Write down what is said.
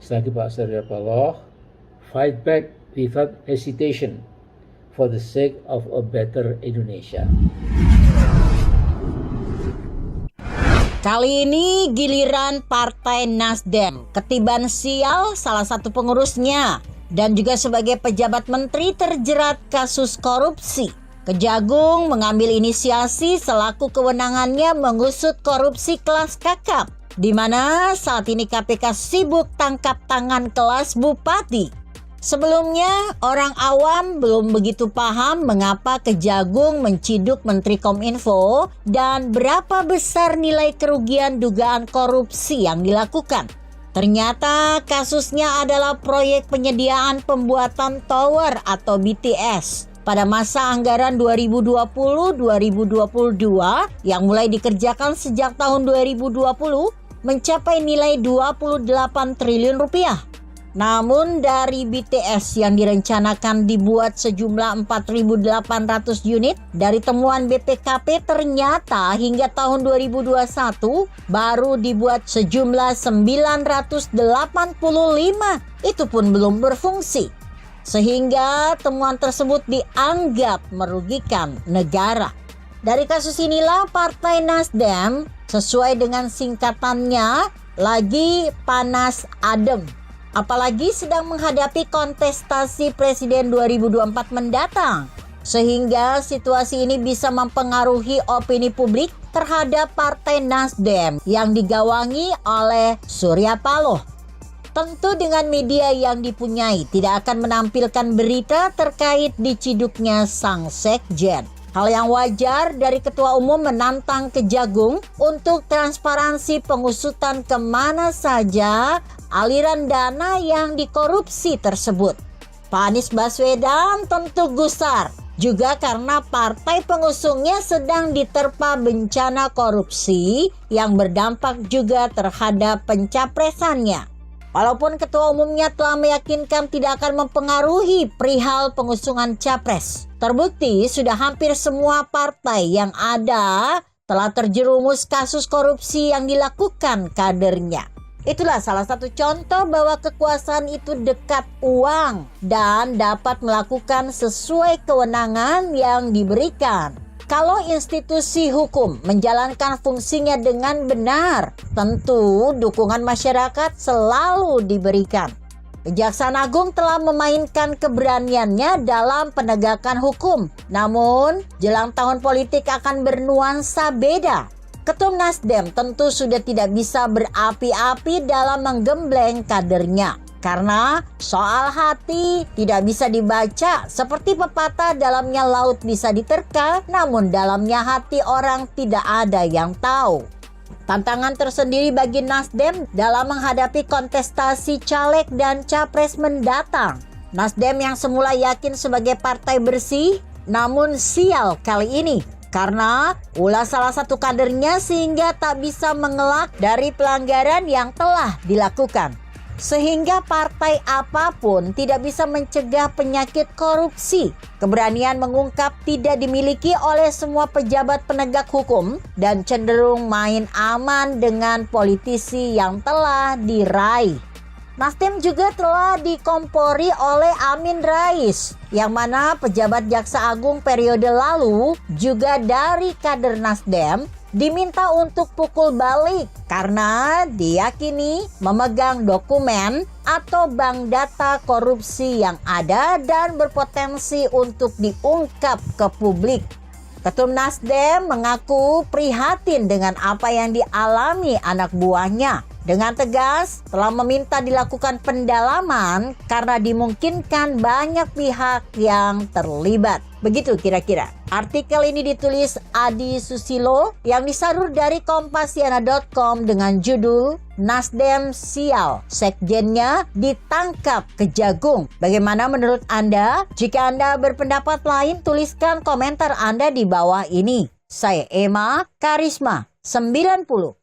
Selagi Pak Surya Paloh, fight back without hesitation for the sake of a better Indonesia. Kali ini giliran Partai Nasdem, ketiban sial salah satu pengurusnya dan juga sebagai pejabat menteri terjerat kasus korupsi. Kejagung mengambil inisiasi selaku kewenangannya mengusut korupsi kelas kakap, di mana saat ini KPK sibuk tangkap tangan kelas bupati. Sebelumnya, orang awam belum begitu paham mengapa Kejagung menciduk Menteri Kominfo dan berapa besar nilai kerugian dugaan korupsi yang dilakukan. Ternyata kasusnya adalah proyek penyediaan pembuatan tower atau BTS pada masa anggaran 2020-2022 yang mulai dikerjakan sejak tahun 2020 mencapai nilai 28 triliun rupiah. Namun dari BTS yang direncanakan dibuat sejumlah 4.800 unit, dari temuan BPKP ternyata hingga tahun 2021 baru dibuat sejumlah 985. Itu pun belum berfungsi. Sehingga temuan tersebut dianggap merugikan negara. Dari kasus inilah Partai Nasdem sesuai dengan singkatannya lagi panas adem. Apalagi sedang menghadapi kontestasi Presiden 2024 mendatang. Sehingga situasi ini bisa mempengaruhi opini publik terhadap Partai Nasdem yang digawangi oleh Surya Paloh. Tentu dengan media yang dipunyai tidak akan menampilkan berita terkait diciduknya sang sekjen. Hal yang wajar dari Ketua Umum menantang Kejagung untuk transparansi pengusutan kemana saja aliran dana yang dikorupsi tersebut. Pak Anies Baswedan tentu gusar, juga karena partai pengusungnya sedang diterpa bencana korupsi yang berdampak juga terhadap pencapresannya. Walaupun Ketua Umumnya telah meyakinkan tidak akan mempengaruhi perihal pengusungan capres. Terbukti sudah hampir semua partai yang ada telah terjerumus kasus korupsi yang dilakukan kadernya. Itulah salah satu contoh bahwa kekuasaan itu dekat uang dan dapat melakukan sesuai kewenangan yang diberikan. Kalau institusi hukum menjalankan fungsinya dengan benar, tentu dukungan masyarakat selalu diberikan. Kejaksaan Agung telah memainkan keberaniannya dalam penegakan hukum. Namun, jelang tahun politik akan bernuansa beda. Ketum Nasdem tentu sudah tidak bisa berapi-api dalam menggembleng kadernya. Karena soal hati tidak bisa dibaca seperti pepatah dalamnya laut bisa diterka, namun dalamnya hati orang tidak ada yang tahu. Tantangan tersendiri bagi Nasdem dalam menghadapi kontestasi caleg dan capres mendatang. Nasdem yang semula yakin sebagai partai bersih, namun sial kali ini. Karena ulah salah satu kadernya sehingga tak bisa mengelak dari pelanggaran yang telah dilakukan. Sehingga partai apapun tidak bisa mencegah penyakit korupsi. Keberanian mengungkap tidak dimiliki oleh semua pejabat penegak hukum dan cenderung main aman dengan politisi yang telah diraih. Nasdem juga telah dikompori oleh Amin Rais, yang mana pejabat Jaksa Agung periode lalu juga dari kader Nasdem diminta untuk pukul balik karena diyakini memegang dokumen atau bank data korupsi yang ada dan berpotensi untuk diungkap ke publik. Ketum Nasdem mengaku prihatin dengan apa yang dialami anak buahnya. Dengan tegas telah meminta dilakukan pendalaman karena dimungkinkan banyak pihak yang terlibat. Begitu kira-kira. Artikel ini ditulis Adi Susilo yang disadur dari Kompasiana.com dengan judul Nasdem Sial, Sekjennya ditangkap Kejagung. Bagaimana menurut Anda? Jika Anda berpendapat lain, tuliskan komentar Anda di bawah ini. Saya Emma Karisma 90.